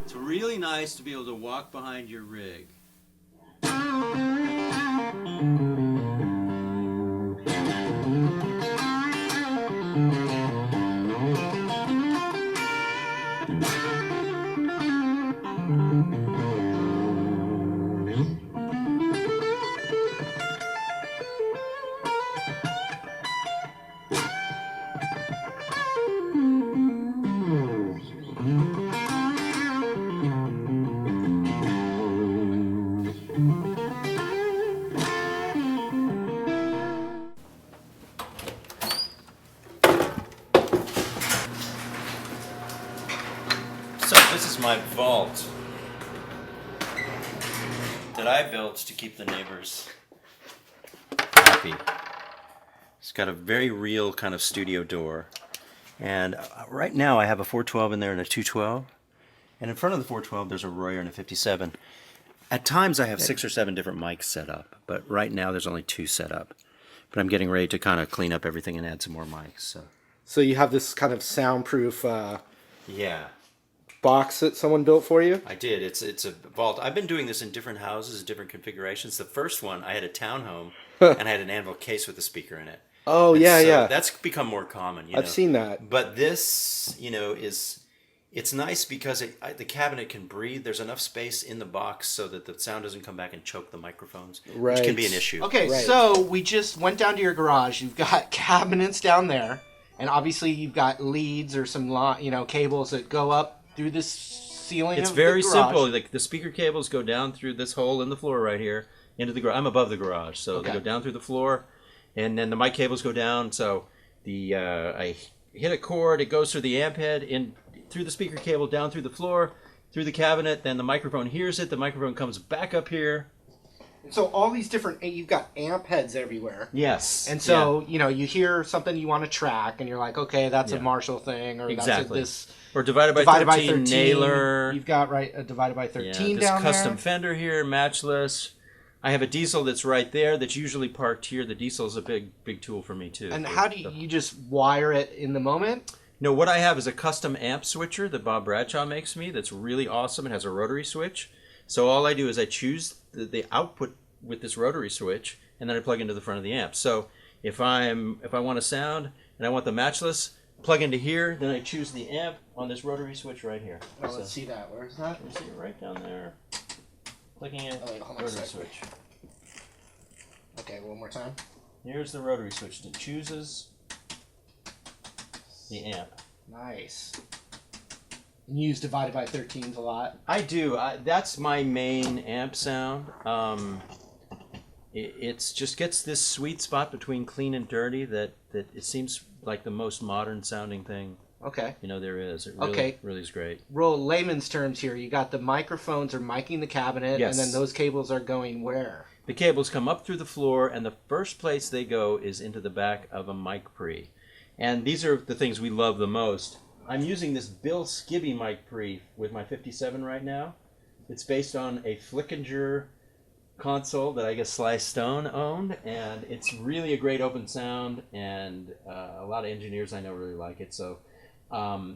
It's really nice to be able to walk behind your rig. So this is my vault that I built to keep the neighbors happy. It's got a very real kind of studio door. And right now I have a 412 in there and a 212. And in front of the 412 there's a Royer and a 57. At times I have 6 or 7 different mics set up, but right now there's only 2 set up. But I'm getting ready to kind of clean up everything and add some more mics. So you have this kind of soundproof Yeah. box that someone built for you? I did. It's a vault. I've been doing this in different houses, different configurations. The first one, I had a townhome, and I had an anvil case with a speaker in it. Oh, And yeah, so yeah. That's become more common. I've seen that. But this, it's nice because the cabinet can breathe. There's enough space in the box so that the sound doesn't come back and choke the microphones, which can be an issue. Okay, Right. so we just went down to your garage. You've got cabinets down there, and obviously you've got leads or some cables that go up through this ceiling. It's of very the garage. simple. Like the speaker cables go down through this hole in the floor right here into the garage. I'm above the garage, so Okay. they go down through the floor, and then the mic cables go down. So I hit a cord, it goes through the amp head, in through the speaker cable, down through the floor, through the cabinet. Then the microphone hears it. The microphone comes back up here. So all these different, you've got amp heads everywhere. Yes. And so, you hear something you want to track, and you're like, okay, that's a Yeah. Marshall thing, or Exactly. that's Or divided by divided 13, by 13. nailer. You've got a divided by 13 this down custom there. fender here, matchless. I have a diesel that's right there that's usually parked here. The diesel is a big tool for me too. And how do you just wire it in the moment? No, what I have is a custom amp switcher that Bob Bradshaw makes me that's really awesome. It has a rotary switch. So all I do is I choose the output with this rotary switch, and then I plug into the front of the amp. So if I want a sound and I want the matchless, plug into here, then I choose the amp on this rotary switch right here. Oh, let's see that. Where's that? You see it right down there. Clicking it, Oh, wait, hold on a rotary second. switch. Okay, one more time. Here's the rotary switch that chooses the amp. Nice. And you use divided by 13s a lot. I do. That's my main amp sound. It's just gets this sweet spot between clean and dirty that it seems like the most modern sounding thing Okay. there is. It really is great. Roll layman's terms here. You got the microphones are miking the cabinet, Yes. and then those cables are going where? The cables come up through the floor, and the first place they go is into the back of a mic pre. And these are the things we love the most. I'm using this Bill Skibby mic pre with my 57 right now. It's based on a Flickinger console that I guess Sly Stone owned, and it's really a great open sound, and a lot of engineers I know really like it. So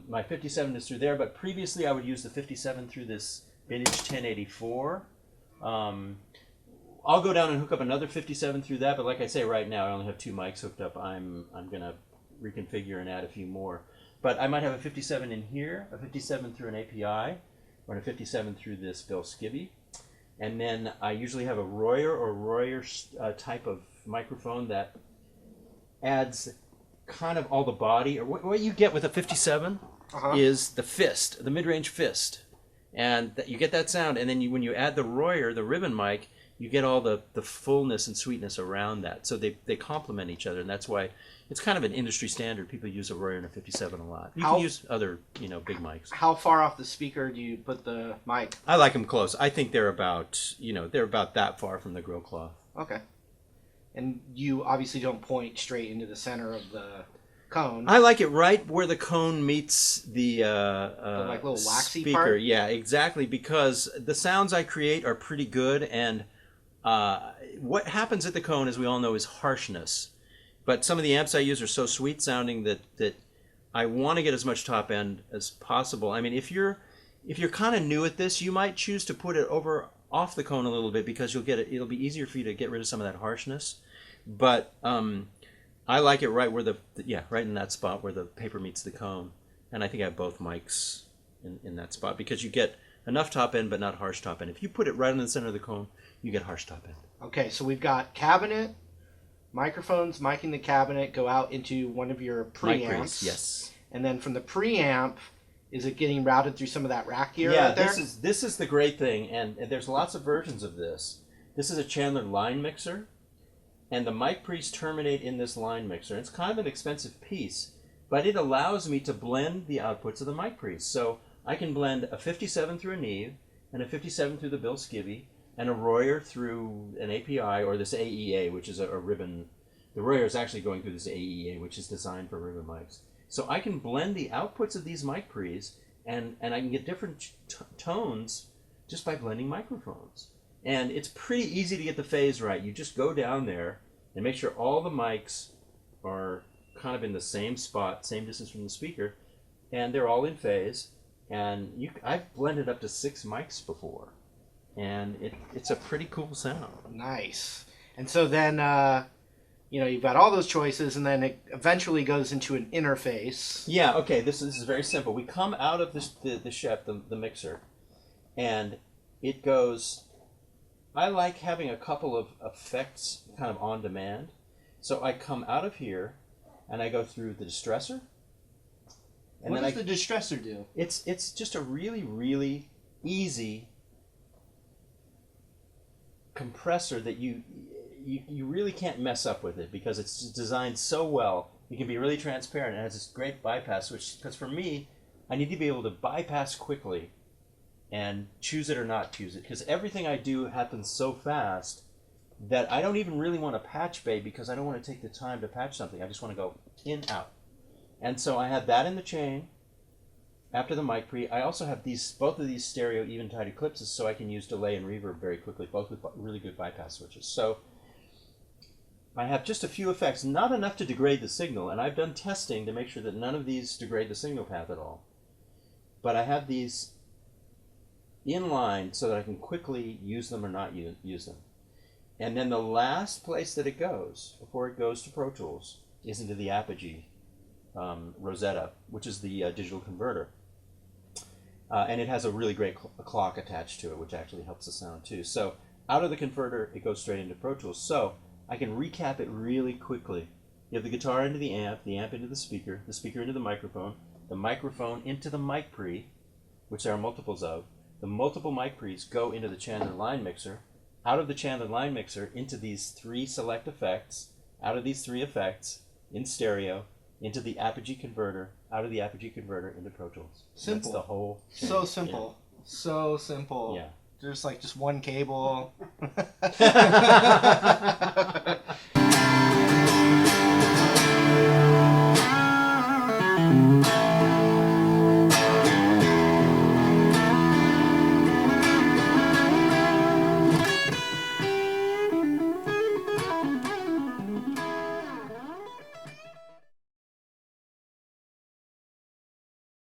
my 57 is through there, but previously I would use the 57 through this vintage 1084. I'll go down and hook up another 57 through that, but like I say, right now I only have 2 mics hooked up. I'm gonna reconfigure and add a few more. But I might have a 57 in here, a 57 through an API, or a 57 through this Bill Skibby. And then I usually have a Royer type of microphone that adds kind of all the body. Or what you get with a 57 is the fist, the mid-range fist. And you get that sound, and then when you add the Royer, the ribbon mic, you get all the fullness and sweetness around that. So they complement each other, and that's why it's kind of an industry standard. People use a Royer and a 57 a lot. You can use other, big mics. How far off the speaker do you put the mic? I like them close. I think they're about, they're about that far from the grill cloth. Okay. And you obviously don't point straight into the center of the cone. I like it right where the cone meets the like little waxy speaker. part? Yeah, exactly, because the sounds I create are pretty good, and what happens at the cone, as we all know, is harshness. But some of the amps I use are so sweet sounding that I want to get as much top end as possible. I mean, if you're if you're kind of new at this, you might choose to put it over off the cone a little bit because you'll get it. It'll be easier for you to get rid of some of that harshness. But I like it right where right in that spot where the paper meets the cone. And I think I have both mics in that spot because you get enough top end but not harsh top end. If you put it right in the center of the cone, you get harsh top end. Okay, so we've got cabinet, microphones, miking the cabinet, go out into one of your preamps. Yes. And then from the preamp, is it getting routed through some of that rack gear Yeah, right there? this is the great thing, and there's lots of versions of this. This is a Chandler line mixer, and the mic pre's terminate in this line mixer. It's kind of an expensive piece, but it allows me to blend the outputs of the mic pres. So I can blend a 57 through a Neve, and a 57 through the Bill Skivvy, and a Royer through an API or this AEA, which is a ribbon. The Royer is actually going through this AEA, which is designed for ribbon mics. So I can blend the outputs of these mic pres, and I can get different tones just by blending microphones. And it's pretty easy to get the phase right. You just go down there and make sure all the mics are kind of in the same spot, same distance from the speaker, and they're all in phase. And I've blended up to 6 mics before, and it's a pretty cool sound. Nice. And so then, you've got all those choices, and then it eventually goes into an interface. Yeah, okay, this is very simple. We come out of the chef, the mixer, and it goes... I like having a couple of effects kind of on demand. So I come out of here, and I go through the distressor. And what does the distressor do? It's just a really, really easy compressor that you really can't mess up with it because it's designed so well. You can be really transparent. It has this great bypass switch because for me, I need to be able to bypass quickly and choose it or not choose it because everything I do happens so fast that I don't even really want to patch bay because I don't want to take the time to patch something. I just want to go in, out. And so I have that in the chain after the mic pre. I also have both of these stereo Eventide Eclipses so I can use delay and reverb very quickly, both with really good bypass switches. So I have just a few effects, not enough to degrade the signal, and I've done testing to make sure that none of these degrade the signal path at all. But I have these in line so that I can quickly use them or not use them. And then the last place that it goes, before it goes to Pro Tools, is into the Apogee Rosetta, which is the digital converter. And it has a really great clock attached to it, which actually helps the sound too. So out of the converter, it goes straight into Pro Tools. So I can recap it really quickly. You have the guitar into the amp into the speaker into the microphone into the mic pre, which there are multiples of. The multiple mic pre's go into the Chandler line mixer, out of the Chandler line mixer into these 3 select effects, out of these 3 effects in stereo, into the Apogee converter, out of the Apogee converter into Pro Tools. Simple. That's the whole thing. So simple. Yeah. So simple. Yeah. Just one cable.